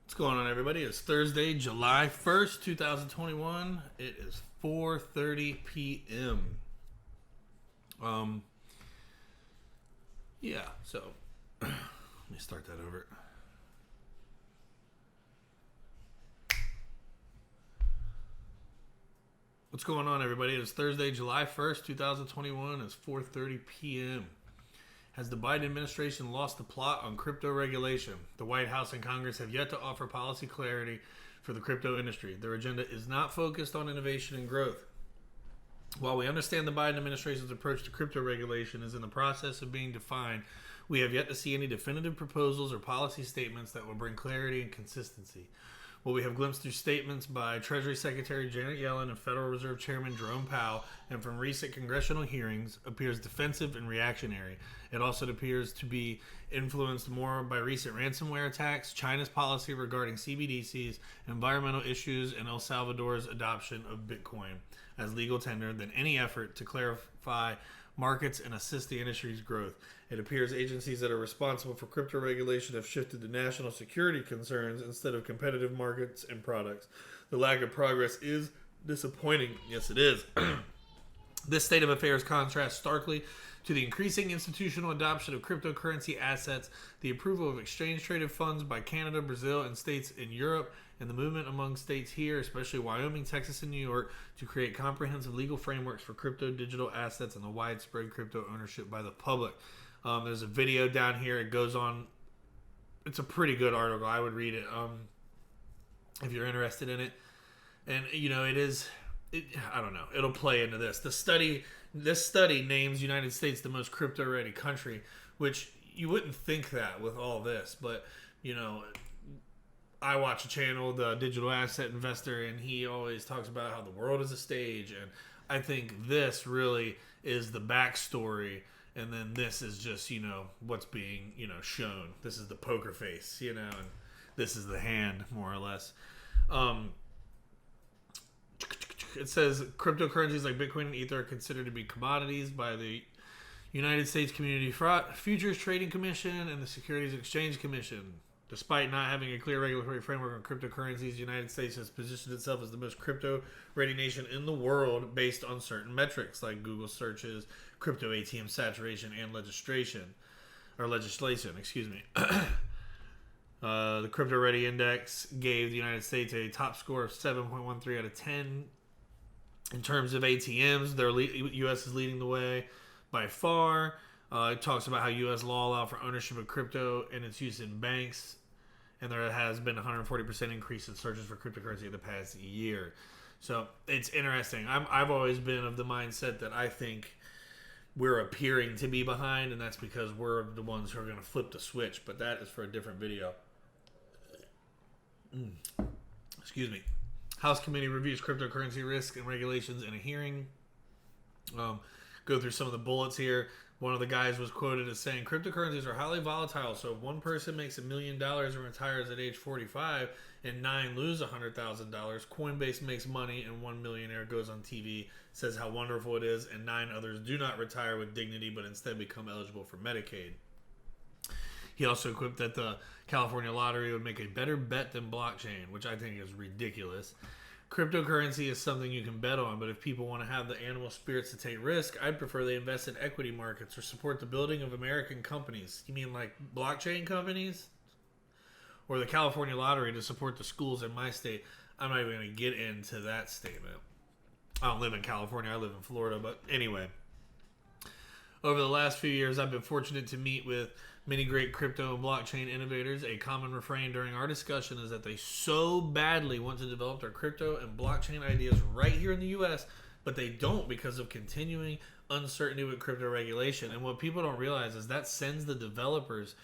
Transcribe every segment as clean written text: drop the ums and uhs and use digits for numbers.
What's going on, everybody? It's Thursday, July 1st, 2021. It is 4:30 p.m. Um, yeah, so let me start that over. What's going on, everybody? It's Thursday, July 1st, 2021. It's 4:30 p.m. Has the Biden administration lost the plot on crypto regulation? The White House and Congress have yet to offer policy clarity for the crypto industry. Their agenda is not focused on innovation and growth. While we understand the Biden administration's approach to crypto regulation is in the process of being defined, we have yet to see any definitive proposals or policy statements that will bring clarity and consistency. What we have glimpsed through statements by Treasury Secretary Janet Yellen and Federal Reserve Chairman Jerome Powell and from recent congressional hearings appears defensive and reactionary. It also appears to be influenced more by recent ransomware attacks, China's policy regarding CBDCs, environmental issues, and El Salvador's adoption of Bitcoin as legal tender than any effort to clarify markets and assist the industry's growth. It appears agencies that are responsible for crypto regulation have shifted to national security concerns instead of competitive markets and products. The lack of progress is disappointing. Yes, it is. This state of affairs contrasts starkly to the increasing institutional adoption of cryptocurrency assets, the approval of exchange-traded funds by Canada, Brazil, and states in Europe, and the movement among states here, especially Wyoming, Texas, and New York, to create comprehensive legal frameworks for crypto digital assets and the widespread crypto ownership by the public. There's a video down here. It goes on. It's a pretty good article. I would read it if you're interested in it. And, you know, I don't know. It'll play into this. This study names United States the most crypto-ready country, which you wouldn't think that with all this. But, you know, I watch a channel, the Digital Asset Investor, and he always talks about how the world is a stage. And I think this really is the backstory. And then this is just, you know, what's being, you know, shown. This is the poker face, you know, and this is the hand, more or less. It says cryptocurrencies like Bitcoin and Ether are considered to be commodities by the United States Community Futures Trading Commission and the Securities Exchange Commission. Despite not having a clear regulatory framework on cryptocurrencies, the United States has positioned itself as the most crypto-ready nation in the world based on certain metrics like Google searches, crypto ATM saturation, and legislation. The Crypto Ready Index gave the United States a top score of 7.13 out of 10. In terms of ATMs, U.S. is leading the way by far. It talks about how U.S. law allows for ownership of crypto and its use in banks. And there has been a 140% increase in searches for cryptocurrency in the past year. So it's interesting. I've always been of the mindset that I think we're appearing to be behind, and that's because we're the ones who are going to flip the switch. But that is for a different video. Excuse me. House Committee reviews cryptocurrency risk and regulations in a hearing. Go through some of the bullets here. One of the guys was quoted as saying, cryptocurrencies are highly volatile, so if one person makes $1 million and retires at age 45 and 9 lose $100,000, Coinbase makes money and one millionaire goes on TV, says how wonderful it is, and 9 others do not retire with dignity but instead become eligible for Medicaid. He also quipped that the California lottery would make a better bet than blockchain, which I think is ridiculous. Cryptocurrency is something you can bet on, but if people want to have the animal spirits to take risk, I'd prefer they invest in equity markets or support the building of American companies. You mean like blockchain companies? Or the California lottery to support the schools in my state? I'm not even going to get into that statement. I don't live in California. I live in Florida. But anyway, over the last few years, I've been fortunate to meet with many great crypto and blockchain innovators. A common refrain during our discussion is that they so badly want to develop their crypto and blockchain ideas right here in the U.S., but they don't because of continuing uncertainty with crypto regulation. And what people don't realize is that sends the developers.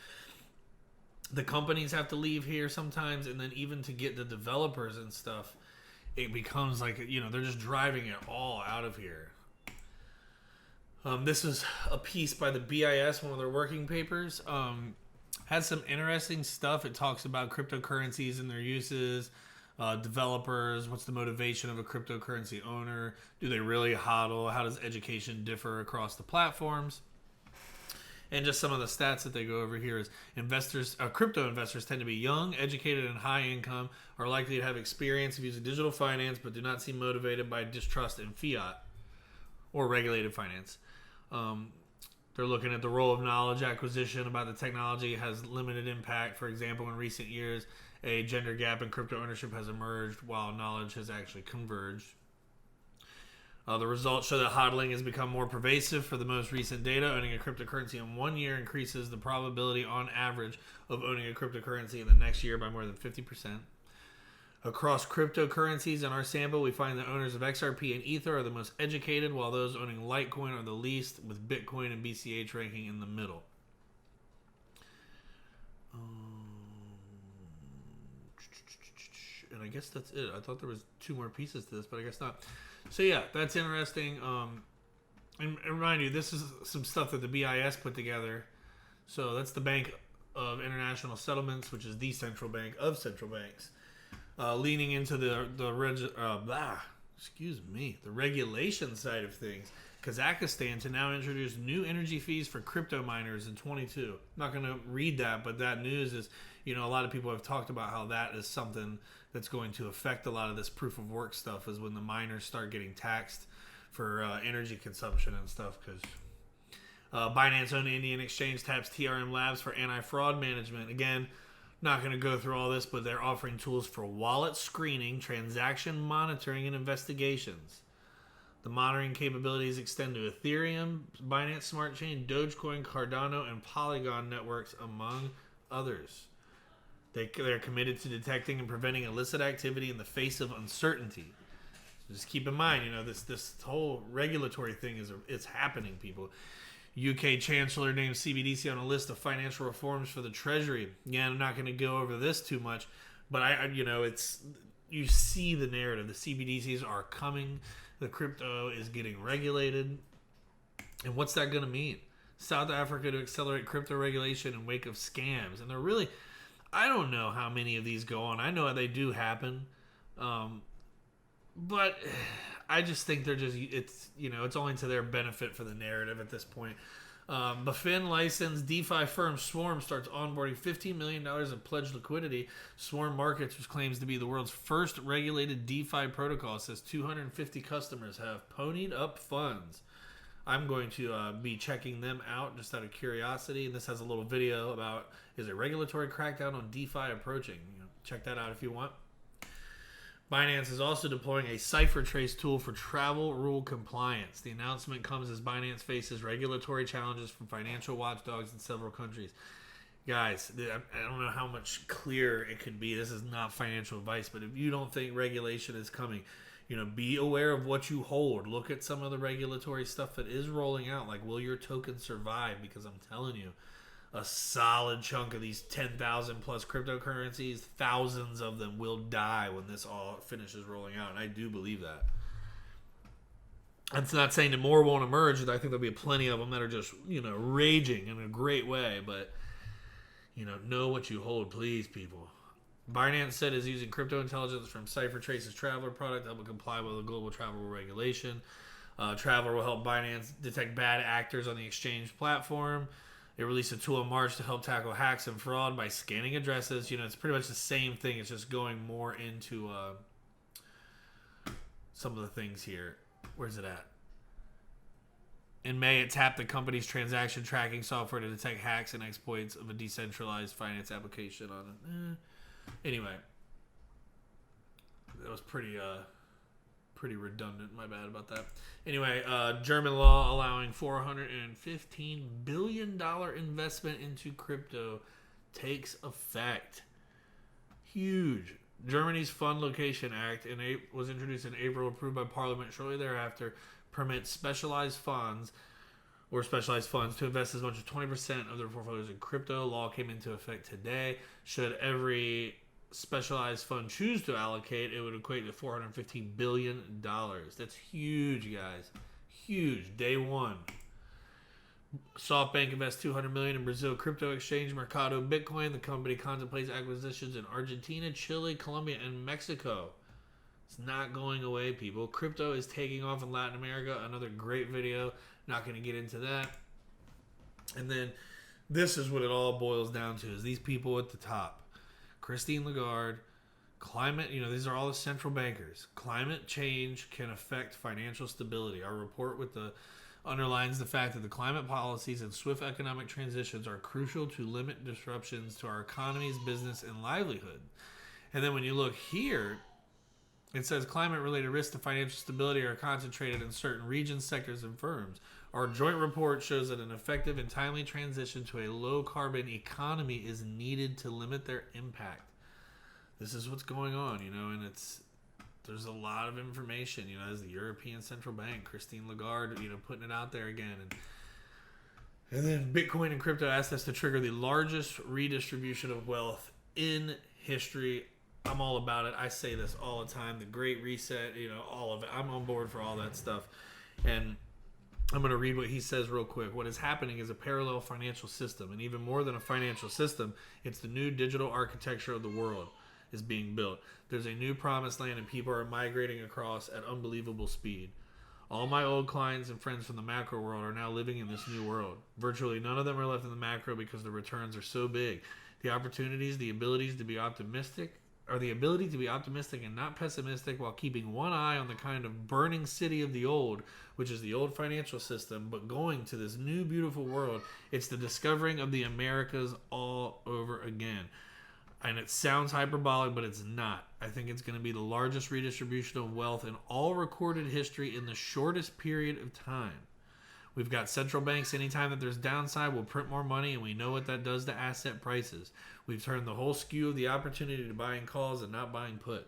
The companies have to leave here sometimes, and then even to get the developers and stuff, it becomes like, you know, they're just driving it all out of here. This is a piece by the BIS, one of their working papers. Has some interesting stuff. It talks about cryptocurrencies and their uses, developers, what's the motivation of a cryptocurrency owner, do they really hodl, how does education differ across the platforms, And just some of the stats that they go over here is crypto investors tend to be young, educated, and high income, are likely to have experience of using digital finance, but do not seem motivated by distrust in fiat or regulated finance. They're looking at the role of knowledge acquisition about the technology has limited impact. For example, in recent years, a gender gap in crypto ownership has emerged while knowledge has actually converged. The results show that hodling has become more pervasive. For the most recent data, owning a cryptocurrency in 1 year increases the probability on average of owning a cryptocurrency in the next year by more than 50%. Across cryptocurrencies in our sample, we find that owners of XRP and Ether are the most educated, while those owning Litecoin are the least, with Bitcoin and BCH ranking in the middle. And I guess that's it. I thought there was 2 more pieces to this, but I guess not. So yeah, that's interesting. And remind you, this is some stuff that the BIS put together. So that's the Bank of International Settlements, which is the central bank of central banks. Leaning into the regulation side of things. Kazakhstan to now introduce new energy fees for crypto miners in 22. I'm not going to read that, but that news is, a lot of people have talked about how that is something that's going to affect a lot of this proof of work stuff, is when the miners start getting taxed for energy consumption and stuff. Because Binance-owned Indian exchange taps TRM Labs for anti-fraud management. Again, not going to go through all this, but they're offering tools for wallet screening, transaction monitoring, and investigations. The monitoring capabilities extend to Ethereum, Binance Smart Chain, Dogecoin, Cardano, and Polygon networks, among others. They're committed to detecting and preventing illicit activity in the face of uncertainty. So just keep in mind, this whole regulatory thing it's happening, people. UK Chancellor named CBDC on a list of financial reforms for the Treasury. Yeah, I'm not going to go over this too much, but you see the narrative. The CBDCs are coming. The crypto is getting regulated. And what's that going to mean? South Africa to accelerate crypto regulation in wake of scams. And they're really, I don't know how many of these go on. I know they do happen. But I just think it's only to their benefit for the narrative at this point. BaFin licensed DeFi firm Swarm starts onboarding $15 million of pledged liquidity. Swarm Markets, which claims to be the world's first regulated DeFi protocol, says 250 customers have ponied up funds. I'm going to be checking them out just out of curiosity. And this has a little video about, is a regulatory crackdown on DeFi approaching? Check that out if you want. Binance is also deploying a cipher trace tool for travel rule compliance. The announcement comes as Binance faces regulatory challenges from financial watchdogs in several countries. Guys, I don't know how much clearer it could be. This is not financial advice, but if you don't think regulation is coming, be aware of what you hold. Look at some of the regulatory stuff that is rolling out. Like, will your token survive? Because I'm telling you, a solid chunk of these 10,000 plus cryptocurrencies, thousands of them will die when this all finishes rolling out. And I do believe that. That's not saying that more won't emerge. I think there'll be plenty of them that are just, raging in a great way. But, know what you hold, please, people. Binance said is using crypto intelligence from CipherTrace's Traveler product to help comply with the global travel regulation. Traveler will help Binance detect bad actors on the exchange platform. They released a tool in March to help tackle hacks and fraud by scanning addresses. It's pretty much the same thing. It's just going more into some of the things here. Where's it at? In May, it tapped the company's transaction tracking software to detect hacks and exploits of a decentralized finance application on it. Anyway, that was pretty redundant. My bad about that. Anyway, German law allowing $415 billion investment into crypto takes effect. Huge. Germany's Fund Location Act was introduced in April, approved by Parliament shortly thereafter, permits specialized funds to invest as much as 20% of their portfolios in crypto. Law came into effect today. Should every specialized fund choose to allocate, it would equate to $415 billion. That's huge, guys. Huge. Day one. SoftBank invests $200 million in Brazil crypto exchange Mercado Bitcoin. The company contemplates acquisitions in Argentina, Chile, Colombia, and Mexico. It's not going away, people. Crypto is taking off in Latin America. Another great video. Not going to get into that. And then this is what it all boils down to: is these people at the top, Christine Lagarde. Climate, these are all the central bankers. Climate change can affect financial stability. Our report underlines the fact that the climate policies and swift economic transitions are crucial to limit disruptions to our economies, business, and livelihood. And then when you look here, it says climate-related risks to financial stability are concentrated in certain regions, sectors, and firms. Our joint report shows that an effective and timely transition to a low-carbon economy is needed to limit their impact. This is what's going on, and there's a lot of information, as the European Central Bank, Christine Lagarde, putting it out there again. And then Bitcoin and crypto assets to trigger the largest redistribution of wealth in history. I'm all about it. I say this all the time. The Great Reset, all of it. I'm on board for all that stuff. And I'm going to read what he says real quick. What is happening is a parallel financial system. And even more than a financial system, it's the new digital architecture of the world is being built. There's a new promised land and people are migrating across at unbelievable speed. All my old clients and friends from the macro world are now living in this new world. Virtually none of them are left in the macro because the returns are so big. The opportunities, the ability to be optimistic and not pessimistic while keeping one eye on the kind of burning city of the old, which is the old financial system, but going to this new beautiful world. It's the discovering of the Americas all over again. And it sounds hyperbolic, but it's not. I think it's going to be the largest redistribution of wealth in all recorded history in the shortest period of time. We've got central banks, anytime that there's downside, will print more money, and we know what that does to asset prices. We've turned the whole skew of the opportunity to buying calls and not buying put.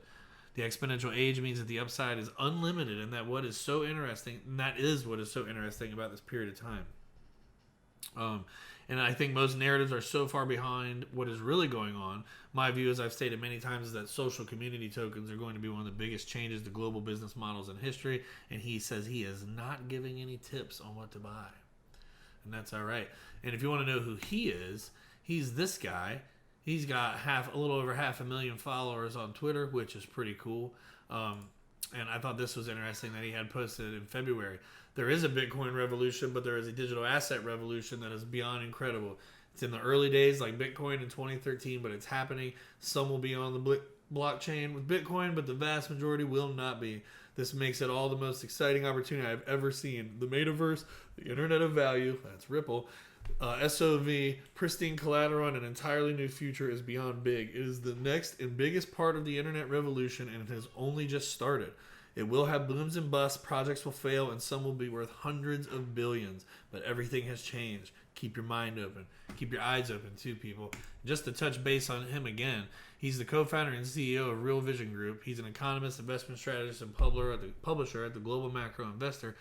The exponential age means that the upside is unlimited, and that is what is so interesting about this period of time. And I think most narratives are so far behind what is really going on. My view, as I've stated many times, is that social community tokens are going to be one of the biggest changes to global business models in history. And he says he is not giving any tips on what to buy. And that's all right. And if you want to know who he is, he's this guy. He's got a little over 500,000 followers on Twitter, which is pretty cool. And I thought this was interesting that he had posted in February. There is a Bitcoin revolution, but there is a digital asset revolution that is beyond incredible. It's in the early days like Bitcoin in 2013, but it's happening. Some will be on the blockchain with Bitcoin, but the vast majority will not be. This makes it all the most exciting opportunity I've ever seen. The metaverse, the internet of value, that's Ripple, SOV, pristine collateral, and an entirely new future is beyond big. It is the next and biggest part of the internet revolution, and it has only just started. It will have booms and busts, projects will fail, and some will be worth hundreds of billions. But everything has changed. Keep your mind open. Keep your eyes open too, people. Just to touch base on him again, he's the co-founder and CEO of Real Vision Group. He's an economist, investment strategist, and publisher at the Global Macro Investor.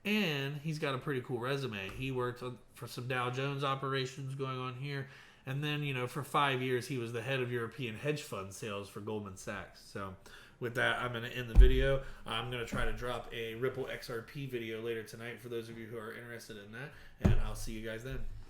And he's got a pretty cool resume. He worked for some Dow Jones operations going on here. And then, for 5 years, he was the head of European hedge fund sales for Goldman Sachs. So with that, I'm going to end the video. I'm going to try to drop a Ripple XRP video later tonight for those of you who are interested in that. And I'll see you guys then.